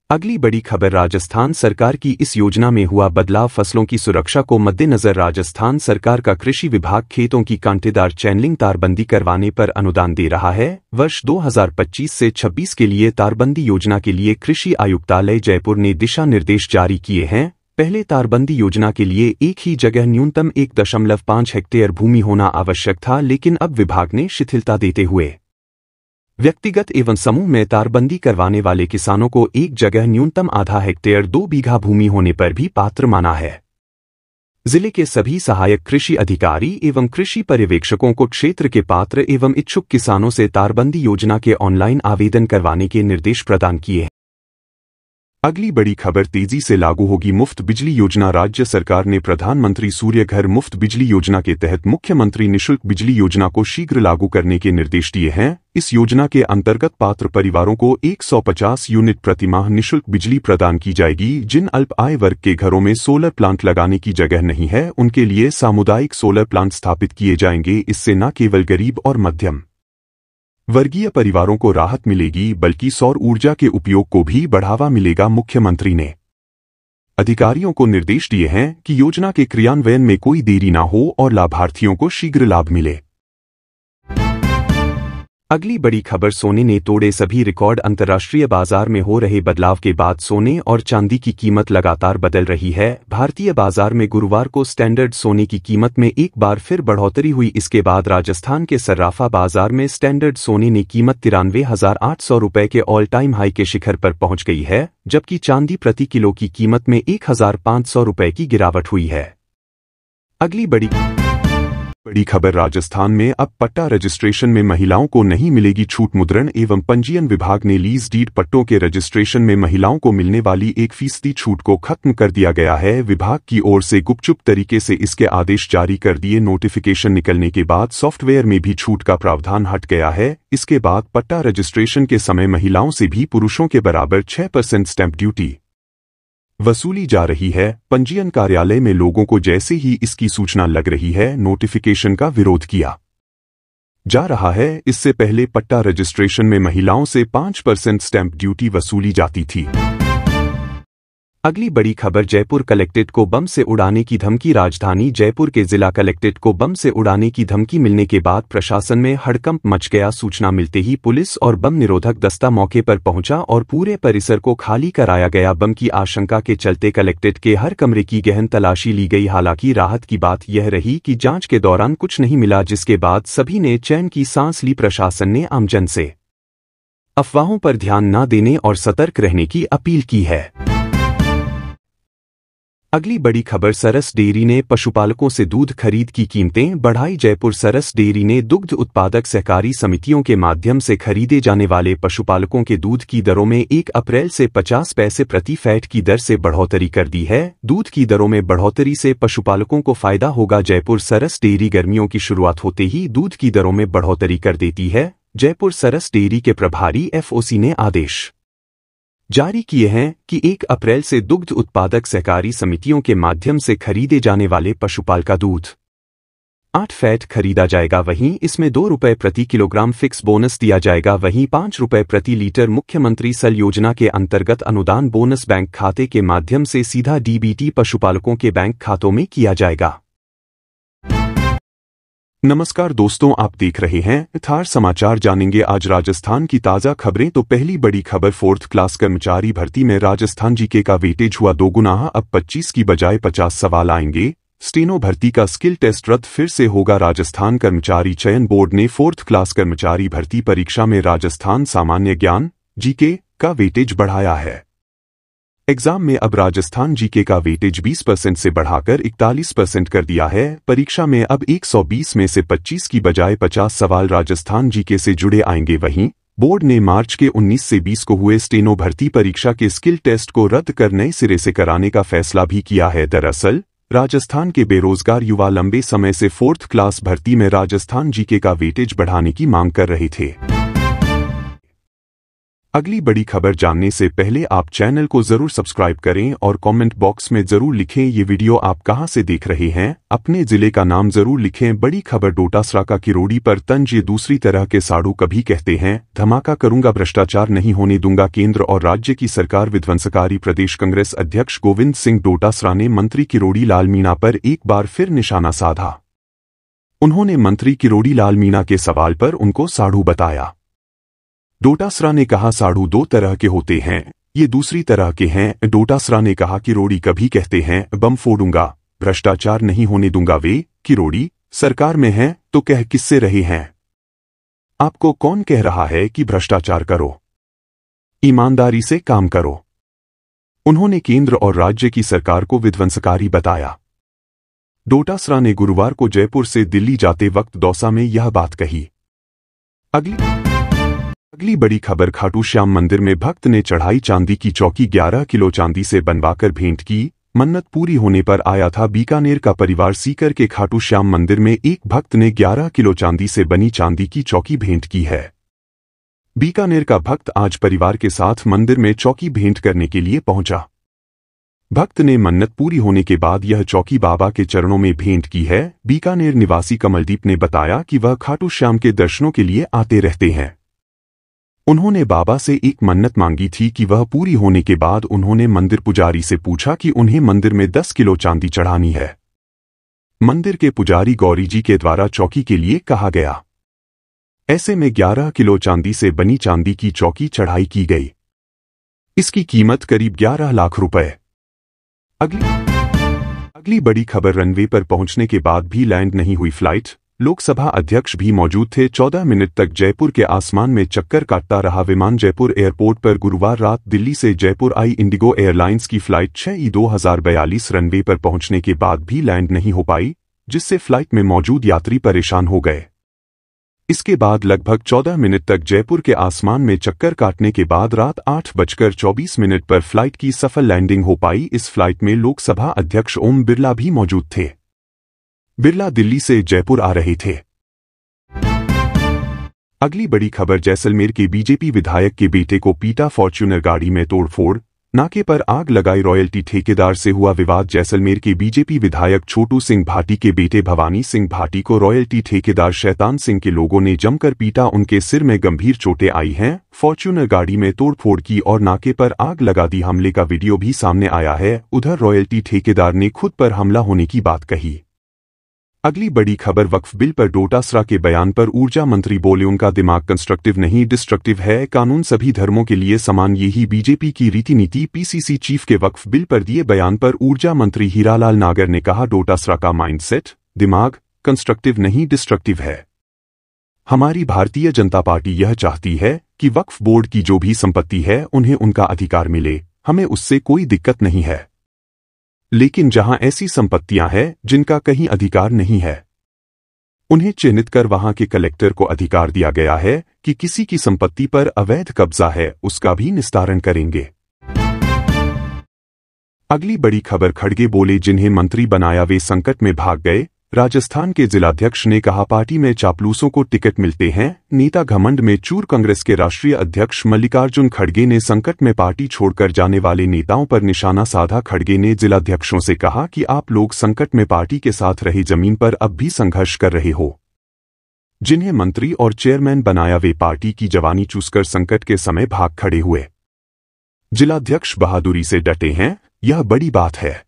अगली बड़ी खबर राजस्थान सरकार की इस योजना में हुआ बदलाव। फसलों की सुरक्षा को मद्देनजर राजस्थान सरकार का कृषि विभाग खेतों की कांटेदार चैनलिंग तारबंदी करवाने पर अनुदान दे रहा है। वर्ष 2025 से 26 के लिए तारबंदी योजना के लिए कृषि आयुक्तालय जयपुर ने दिशा निर्देश जारी किए हैं। पहले तारबंदी योजना के लिए एक ही जगह न्यूनतम 1.5 हेक्टेयर भूमि होना आवश्यक था, लेकिन अब विभाग ने शिथिलता देते हुए व्यक्तिगत एवं समूह में तारबंदी करवाने वाले किसानों को एक जगह न्यूनतम आधा हेक्टेयर 2 बीघा भूमि होने पर भी पात्र माना है। जिले के सभी सहायक कृषि अधिकारी एवं कृषि पर्यवेक्षकों को क्षेत्र के पात्र एवं इच्छुक किसानों से तारबंदी योजना के ऑनलाइन आवेदन करवाने के निर्देश प्रदान किए हैं। अगली बड़ी खबर तेजी से लागू होगी मुफ्त बिजली योजना। राज्य सरकार ने प्रधानमंत्री सूर्य घर मुफ्त बिजली योजना के तहत मुख्यमंत्री निःशुल्क बिजली योजना को शीघ्र लागू करने के निर्देश दिए हैं। इस योजना के अंतर्गत पात्र परिवारों को 150 यूनिट प्रतिमाह निःशुल्क बिजली प्रदान की जाएगी। जिन अल्प आय वर्ग के घरों में सोलर प्लांट लगाने की जगह नहीं है, उनके लिए सामुदायिक सोलर प्लांट स्थापित किए जाएंगे। इससे न केवल गरीब और मध्यम वर्गीय परिवारों को राहत मिलेगी, बल्कि सौर ऊर्जा के उपयोग को भी बढ़ावा मिलेगा। मुख्यमंत्री ने अधिकारियों को निर्देश दिए हैं कि योजना के क्रियान्वयन में कोई देरी न हो और लाभार्थियों को शीघ्र लाभ मिले। अगली बड़ी खबर सोने ने तोड़े सभी रिकॉर्ड। अंतर्राष्ट्रीय बाजार में हो रहे बदलाव के बाद सोने और चांदी की कीमत लगातार बदल रही है। भारतीय बाजार में गुरुवार को स्टैंडर्ड सोने की कीमत में एक बार फिर बढ़ोतरी हुई। इसके बाद राजस्थान के सर्राफा बाजार में स्टैंडर्ड सोने ने कीमत 93,800 रुपये के ऑल टाइम हाई के शिखर पर पहुंच गई है, जबकि चांदी प्रति किलो की कीमत में 1,500 रुपये की गिरावट हुई है। अगली बड़ी खबर राजस्थान में अब पट्टा रजिस्ट्रेशन में महिलाओं को नहीं मिलेगी छूट। मुद्रण एवं पंजीयन विभाग ने लीज डीड पट्टों के रजिस्ट्रेशन में महिलाओं को मिलने वाली 1% छूट को खत्म कर दिया गया है। विभाग की ओर से गुपचुप तरीके से इसके आदेश जारी कर दिए। नोटिफिकेशन निकलने के बाद सॉफ्टवेयर में भी छूट का प्रावधान हट गया है। इसके बाद पट्टा रजिस्ट्रेशन के समय महिलाओं से भी पुरुषों के बराबर 6% स्टैंप ड्यूटी वसूली जा रही है। पंजीयन कार्यालय में लोगों को जैसे ही इसकी सूचना लग रही है, नोटिफिकेशन का विरोध किया जा रहा है। इससे पहले पट्टा रजिस्ट्रेशन में महिलाओं से 5% स्टैंप ड्यूटी वसूली जाती थी। अगली बड़ी खबर जयपुर कलेक्ट्रेट को बम से उड़ाने की धमकी। राजधानी जयपुर के जिला कलेक्ट्रेट को बम से उड़ाने की धमकी मिलने के बाद प्रशासन में हड़कंप मच गया। सूचना मिलते ही पुलिस और बम निरोधक दस्ता मौके पर पहुंचा और पूरे परिसर को खाली कराया गया। बम की आशंका के चलते कलेक्ट्रेट के हर कमरे की गहन तलाशी ली गई। हालांकि राहत की बात यह रही कि जांच के दौरान कुछ नहीं मिला, जिसके बाद सभी ने चैन की सांस ली। प्रशासन ने आमजन से अफवाहों पर ध्यान न देने और सतर्क रहने की अपील की है। अगली बड़ी खबर सरस डेयरी ने पशुपालकों से दूध खरीद की कीमतें बढ़ाई। जयपुर सरस डेयरी ने दुग्ध उत्पादक सहकारी समितियों के माध्यम से खरीदे जाने वाले पशुपालकों के दूध की दरों में 1 अप्रैल से 50 पैसे प्रति फैट की दर से बढ़ोतरी कर दी है। दूध की दरों में बढ़ोतरी से पशुपालकों को फायदा होगा। जयपुर सरस डेयरी गर्मियों की शुरुआत होते ही दूध की दरों में बढ़ोतरी कर देती है। जयपुर सरस डेयरी के प्रभारी FOC ने आदेश जारी किए हैं कि 1 अप्रैल से दुग्ध उत्पादक सहकारी समितियों के माध्यम से खरीदे जाने वाले पशुपाल का दूध 8 फैट खरीदा जाएगा। वहीं इसमें 2 रुपये प्रति किलोग्राम फिक्स बोनस दिया जाएगा। वहीं 5 रुपये प्रति लीटर मुख्यमंत्री सल योजना के अंतर्गत अनुदान बोनस बैंक खाते के माध्यम से सीधा DBT पशुपालकों के बैंक खातों में किया जाएगा। नमस्कार दोस्तों, आप देख रहे हैं थार समाचार। जानेंगे आज राजस्थान की ताजा खबरें। तो पहली बड़ी खबर 4th क्लास कर्मचारी भर्ती में राजस्थान जीके का वेटेज हुआ दोगुना। अब 25 की बजाय 50 सवाल आएंगे। स्टेनो भर्ती का स्किल टेस्ट रद्द फिर से होगा। राजस्थान कर्मचारी चयन बोर्ड ने 4th क्लास कर्मचारी भर्ती परीक्षा में राजस्थान सामान्य ज्ञान GK का वेटेज बढ़ाया है। एग्जाम में अब राजस्थान जीके का वेटेज 20% से बढ़ाकर 41% कर दिया है। परीक्षा में अब 120 में से 25 की बजाय 50 सवाल राजस्थान जीके से जुड़े आएंगे। वहीं बोर्ड ने मार्च के 19 से 20 को हुए स्टेनो भर्ती परीक्षा के स्किल टेस्ट को रद्द कर नए सिरे से कराने का फैसला भी किया है। दरअसल राजस्थान के बेरोजगार युवा लंबे समय से 4th क्लास भर्ती में राजस्थान जीके का वेटेज बढ़ाने की मांग कर रहे थे। अगली बड़ी खबर जानने से पहले आप चैनल को जरूर सब्सक्राइब करें और कमेंट बॉक्स में जरूर लिखें ये वीडियो आप कहां से देख रहे हैं, अपने जिले का नाम जरूर लिखें। बड़ी खबर डोटासरा का किरोड़ी पर तंज, ये दूसरी तरह के साड़ू कभी कहते हैं धमाका करूंगा, भ्रष्टाचार नहीं होने दूंगा। केंद्र और राज्य की सरकार विध्वंसकारी प्रदेश कांग्रेस अध्यक्ष गोविंद सिंह डोटासरा ने मंत्री किरोड़ी लाल मीणा पर एक बार फिर निशाना साधा। उन्होंने मंत्री किरोड़ी लाल मीणा के सवाल पर उनको साड़ू बताया। डोटासरा ने कहा साड़ू दो तरह के होते हैं, ये दूसरी तरह के हैं। डोटासरा ने कहा किरोड़ी कभी कहते हैं बम फोड़ूंगा, भ्रष्टाचार नहीं होने दूंगा। वे किरोड़ी सरकार में हैं तो कह किससे रहे हैं? आपको कौन कह रहा है कि भ्रष्टाचार करो? ईमानदारी से काम करो। उन्होंने केंद्र और राज्य की सरकार को विध्वंसकारी बताया। डोटासरा ने गुरुवार को जयपुर से दिल्ली जाते वक्त दौसा में यह बात कही। अगली बड़ी खबर, खाटू श्याम मंदिर में भक्त ने चढ़ाई चांदी की चौकी, 11 किलो चांदी से बनवाकर भेंट की। मन्नत पूरी होने पर आया था बीकानेर का परिवार। सीकर के खाटू श्याम मंदिर में एक भक्त ने 11 किलो चांदी से बनी चांदी की चौकी भेंट की है। बीकानेर का भक्त आज परिवार के साथ मंदिर में चौकी भेंट करने के लिए पहुंचा। भक्त ने मन्नत पूरी होने के बाद यह चौकी बाबा के चरणों में भेंट की है। बीकानेर निवासी कमलदीप ने बताया कि वह खाटू श्याम के दर्शनों के लिए आते रहते हैं। उन्होंने बाबा से एक मन्नत मांगी थी कि वह पूरी होने के बाद उन्होंने मंदिर पुजारी से पूछा कि उन्हें मंदिर में 10 किलो चांदी चढ़ानी है। मंदिर के पुजारी गौरी जी के द्वारा चौकी के लिए कहा गया। ऐसे में 11 किलो चांदी से बनी चांदी की चौकी चढ़ाई की गई। इसकी कीमत करीब 11 लाख रुपए। अगली बड़ी खबर, रनवे पर पहुंचने के बाद भी लैंड नहीं हुई फ्लाइट। लोकसभा अध्यक्ष भी मौजूद थे। 14 मिनट तक जयपुर के आसमान में चक्कर काटता रहा विमान। जयपुर एयरपोर्ट पर गुरुवार रात दिल्ली से जयपुर आई इंडिगो एयरलाइंस की फ्लाइट 6E2042 रनवे पर पहुंचने के बाद भी लैंड नहीं हो पाई, जिससे फ्लाइट में मौजूद यात्री परेशान हो गए। इसके बाद लगभग 14 मिनट तक जयपुर के आसमान में चक्कर काटने के बाद रात 8:24 पर फ्लाइट की सफल लैंडिंग हो पाई। इस फ्लाइट में लोकसभा अध्यक्ष ओम बिरला भी मौजूद थे। बिरला दिल्ली से जयपुर आ रहे थे। अगली बड़ी खबर, जैसलमेर के बीजेपी विधायक के बेटे को पीटा, फॉर्च्यूनर गाड़ी में तोड़फोड़, नाके पर आग लगाई, रॉयल्टी ठेकेदार से हुआ विवाद। जैसलमेर के बीजेपी विधायक छोटू सिंह भाटी के बेटे भवानी सिंह भाटी को रॉयल्टी ठेकेदार शैतान सिंह के लोगों ने जमकर पीटा। उनके सिर में गंभीर चोटें आई हैं। फॉर्च्यूनर गाड़ी में तोड़फोड़ की और नाके पर आग लगा दी। हमले का वीडियो भी सामने आया है। उधर रॉयल्टी ठेकेदार ने खुद पर हमला होने की बात कही। अगली बड़ी खबर, वक्फ बिल पर डोटासरा के बयान पर ऊर्जा मंत्री बोले उनका दिमाग कंस्ट्रक्टिव नहीं डिस्ट्रक्टिव है। कानून सभी धर्मों के लिए समान, यही बीजेपी की रीति नीति। पीसीसी चीफ के वक्फ बिल पर दिए बयान पर ऊर्जा मंत्री हीरालाल नागर ने कहा डोटासरा का माइंडसेट, दिमाग कंस्ट्रक्टिव नहीं डिस्ट्रक्टिव है। हमारी भारतीय जनता पार्टी यह चाहती है कि वक्फ बोर्ड की जो भी संपत्ति है उन्हें उनका अधिकार मिले, हमें उससे कोई दिक्कत नहीं है। लेकिन जहां ऐसी संपत्तियां हैं जिनका कहीं अधिकार नहीं है, उन्हें चिन्हित कर वहां के कलेक्टर को अधिकार दिया गया है कि किसी की संपत्ति पर अवैध कब्जा है, उसका भी निस्तारण करेंगे। अगली बड़ी खबर, खड़गे बोले जिन्हें मंत्री बनाया वे संकट में भाग गए। राजस्थान के जिलाध्यक्ष ने कहा पार्टी में चापलूसों को टिकट मिलते हैं। नेता घमंड में चूर, कांग्रेस के राष्ट्रीय अध्यक्ष मल्लिकार्जुन खड़गे ने संकट में पार्टी छोड़कर जाने वाले नेताओं पर निशाना साधा। खड़गे ने जिलाध्यक्षों से कहा कि आप लोग संकट में पार्टी के साथ रहे जमीन पर अब भी संघर्ष कर रहे हो। जिन्हें मंत्री और चेयरमैन बनाया वे पार्टी की जवानी चूसकर संकट के समय भाग खड़े हुए। जिलाध्यक्ष बहादुरी से डटे हैं, यह बड़ी बात है।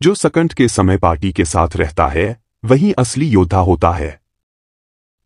जो संकट के समय पार्टी के साथ रहता है वही असली योद्धा होता है।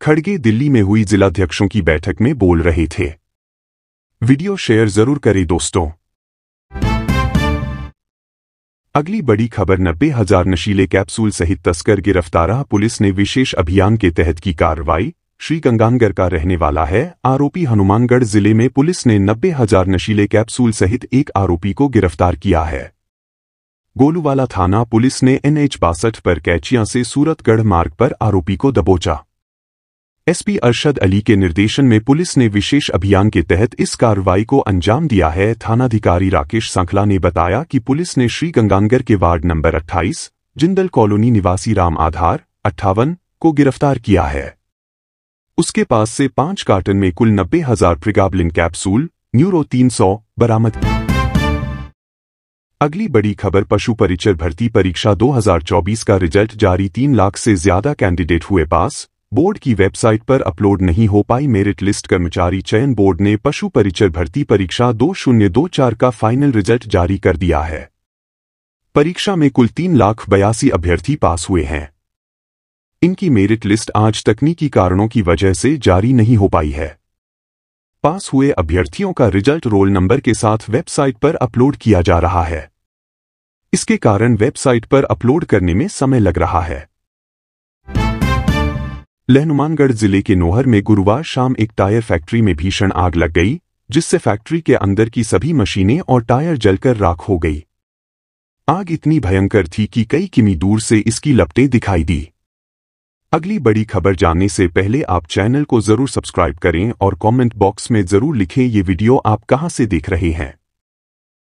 खड़गे दिल्ली में हुई जिलाध्यक्षों की बैठक में बोल रहे थे। वीडियो शेयर जरूर करें दोस्तों। अगली बड़ी खबर, 90,000 नशीले कैप्सूल सहित तस्कर गिरफ्तार। पुलिस ने विशेष अभियान के तहत की कार्रवाई। श्रीगंगानगर का रहने वाला है आरोपी। हनुमानगढ़ जिले में पुलिस ने 90,000 नशीले कैप्सूल सहित एक आरोपी को गिरफ्तार किया है। गोलूवाला थाना पुलिस ने NH-62 पर कैचियां से सूरतगढ़ मार्ग पर आरोपी को दबोचा। एसपी अरशद अली के निर्देशन में पुलिस ने विशेष अभियान के तहत इस कार्रवाई को अंजाम दिया है। थानाधिकारी राकेश सांखला ने बताया कि पुलिस ने श्रीगंगानगर के वार्ड नंबर 28 जिंदल कॉलोनी निवासी राम आधार 58 को गिरफ्तार किया है। उसके पास से 5 कार्टन में कुल 90,000 प्रिगाबलिन कैप्सूल, यूरो 300 बरामद। अगली बड़ी खबर, पशु परिचर भर्ती परीक्षा 2024 का रिजल्ट जारी, 3 लाख से ज्यादा कैंडिडेट हुए पास, बोर्ड की वेबसाइट पर अपलोड नहीं हो पाई मेरिट लिस्ट। कर्मचारी चयन बोर्ड ने पशु परिचर भर्ती परीक्षा 2024 का फाइनल रिजल्ट जारी कर दिया है। परीक्षा में कुल 3,82,000 अभ्यर्थी पास हुए हैं। इनकी मेरिट लिस्ट आज तकनीकी कारणों की वजह से जारी नहीं हो पाई है। पास हुए अभ्यर्थियों का रिजल्ट रोल नंबर के साथ वेबसाइट पर अपलोड किया जा रहा है। इसके कारण वेबसाइट पर अपलोड करने में समय लग रहा है। हनुमानगढ़ जिले के नोहर में गुरुवार शाम एक टायर फैक्ट्री में भीषण आग लग गई, जिससे फैक्ट्री के अंदर की सभी मशीनें और टायर जलकर राख हो गई। आग इतनी भयंकर थी कि कई किमी दूर से इसकी लपटें दिखाई दी। अगली बड़ी खबर जानने से पहले आप चैनल को जरूर सब्सक्राइब करें और कमेंट बॉक्स में जरूर लिखें ये वीडियो आप कहां से देख रहे हैं।